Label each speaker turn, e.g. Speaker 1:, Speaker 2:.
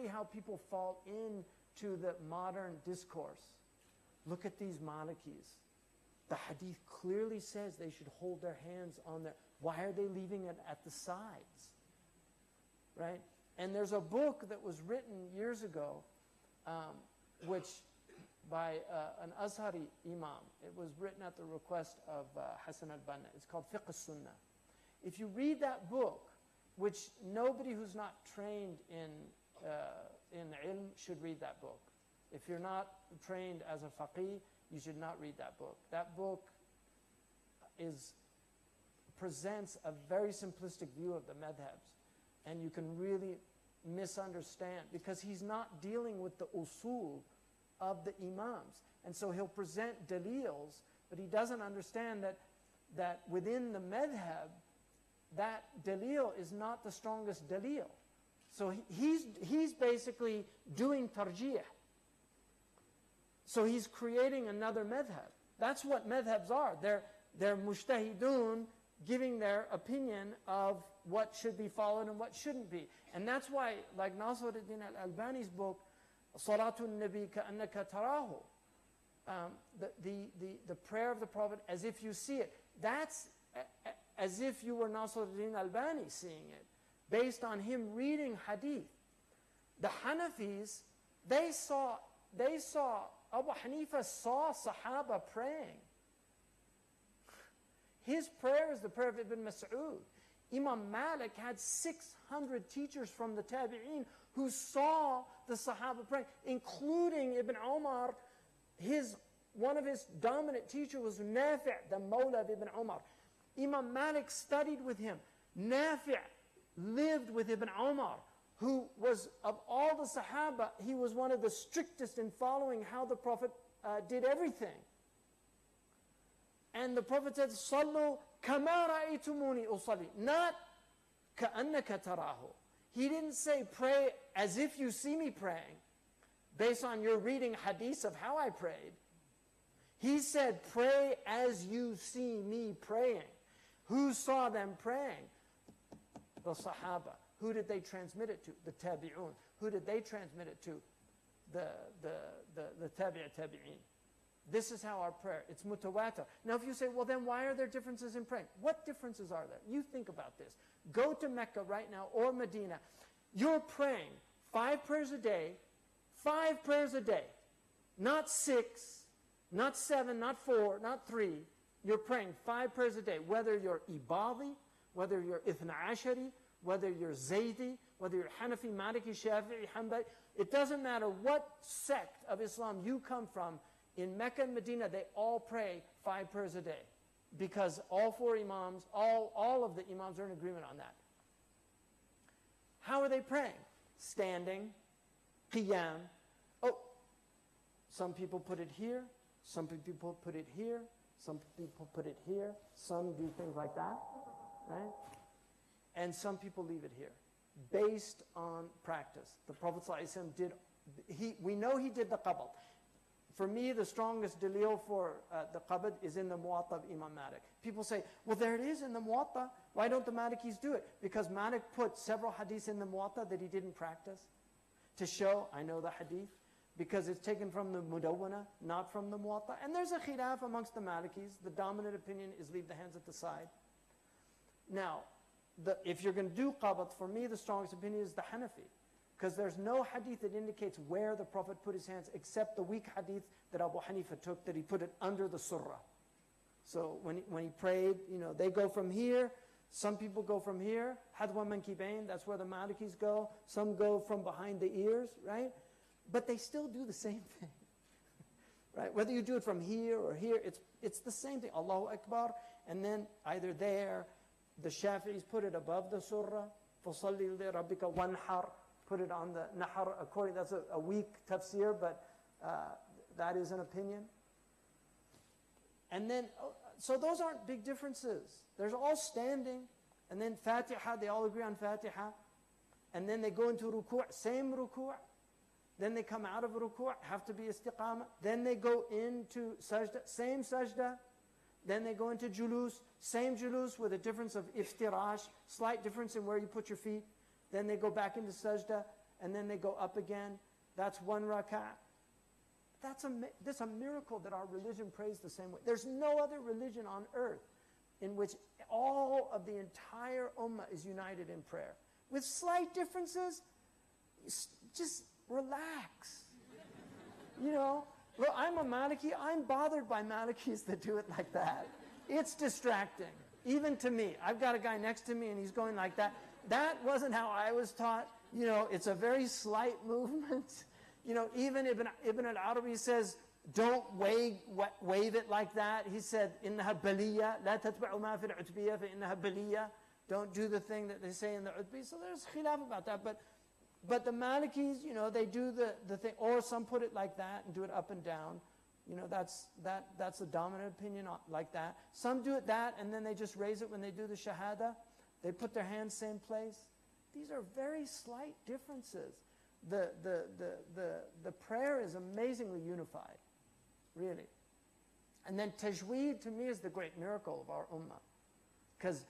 Speaker 1: exactly how people fall into the modern discourse. Look at these Malikis. The hadith clearly says they should hold their hands on their... Why are they leaving it at the sides? Right? And there's a book that was written years ago, which by an Azhari imam. It was written at the request of Hassan al-Banna. It's called Fiqh al-Sunnah. If you read that book, which nobody who's not trained in ilm should read that book. If you're not trained as a faqih, you should not read that book. That book presents a very simplistic view of the madhabs, and you can really misunderstand, because he's not dealing with the usul of the imams. And so he'll present dalils, but he doesn't understand that within the madhab, that dalil is not the strongest dalil. So he's basically doing tarjih. So he's creating another madhab. That's what madhabs are. They're mujtahidun, giving their opinion of what should be followed and what shouldn't be. And that's why, like Nasiruddin al-Albani's book, Salatun Nabi Ka'annaka Tarahu, the prayer of the Prophet as if you see it. That's as if you were Nasiruddin al-Albani seeing it, based on him reading hadith. The Hanafis, they saw Abu Hanifa saw Sahaba praying. His prayer is the prayer of Ibn Mas'ud. Imam Malik had 600 teachers from the Tabi'een who saw the Sahaba praying, including Ibn Umar. One of his dominant teachers was Nafi', the Mawla of Ibn Umar. Imam Malik studied with him. Nafi' lived with Ibn Umar, who was, of all the Sahaba, he was one of the strictest in following how the Prophet did everything. And the Prophet said, Sallu kama ra'aytumuni usalli. Not ka'annaka tarahu. He didn't say pray as if you see me praying, based on your reading hadiths of how I prayed. He said pray as you see me praying. Who saw them praying? The Sahaba. Who did they transmit it to? The Tabi'un. Who did they transmit it to? The Tabi'in. This is how our prayer, it's mutawatir. Now if you say, well then why are there differences in praying? What differences are there? You think about this. Go to Mecca right now or Medina. You're praying 5 prayers a day, 5 prayers a day. Not 6, not 7, not 4, not 3. You're praying 5 prayers a day. Whether you're Ibadi, whether you're Ithna Ashari, whether you're Zaydi, whether you're Hanafi, Maliki, Shafi'i, Hanbali. It doesn't matter what sect of Islam you come from. In Mecca and Medina, they all pray 5 prayers a day, because all 4 imams, all of the imams are in agreement on that. How are they praying? Standing, qiyam. Oh, some people put it here, some people put it here, some people put it here, some do things like that, right? And some people leave it here, based on practice. The Prophet ﷺ did, we know he did the qabd. For me, the strongest dalil for the qabd is in the Muwatta of Imam Malik. People say, well, there it is in the Muwatta. Why don't the Malikis do it? Because Malik put several hadiths in the Muwatta that he didn't practice, to show, I know the hadith, because it's taken from the Mudawwana, not from the Muwatta. And there's a khilaf amongst the Malikis. The dominant opinion is leave the hands at the side. Now, if you're going to do qabd, for me, the strongest opinion is the Hanafi. Because there's no hadith that indicates where the Prophet put his hands, except the weak hadith that Abu Hanifa took, that he put it under the surah. So when he prayed, they go from here. Some people go from here. Hadwa mankibain, that's where the Malikis go. Some go from behind the ears, right? But they still do the same thing. Right? Whether you do it from here or here, it's the same thing. Allahu Akbar. And then either there, the Shafi'is put it above the surah. فَصَلِّ لِرَبِّكَ وَانْحَرْ. Put it on the nahar, according, that's a weak tafsir, but that is an opinion. And then, so those aren't big differences. There's all standing, and then Fatiha, they all agree on Fatiha. And then they go into ruku', same ruku'. Then they come out of ruku', have to be istiqamah. Then they go into sajda, same sajda. Then they go into julus, same julus with a difference of iftirash, slight difference in where you put your feet. Then they go back into sajda, and then they go up again. That's 1 rak'ah. That's a miracle that our religion prays the same way. There's no other religion on earth in which all of the entire ummah is united in prayer. With slight differences, just relax. You know, well, I'm a Maliki. I'm bothered by Malikis that do it like that. It's distracting, even to me. I've got a guy next to me and he's going like that. That wasn't how I was taught. You know, it's a very slight movement. You know, even Ibn al-Arabi says, don't wave it like that. He said, إِنَّهَا بَلِيَّةٌ لَا تَتْبَعُ مَا فِي الْعُتْبِيَّةِ فَإِنَّهَا بَلِيَّةٌ. Don't do the thing that they say in the Utbi. So there's khilaf about that. But the Malikis, you know, they do the thing, or some put it like that and do it up and down. You know, that's the dominant opinion like that. Some do it that, and then they just raise it when they do the Shahada. They put their hands same place. These are very slight differences. The prayer is amazingly unified, really. And then tajweed, to me, is the great miracle of our ummah. Because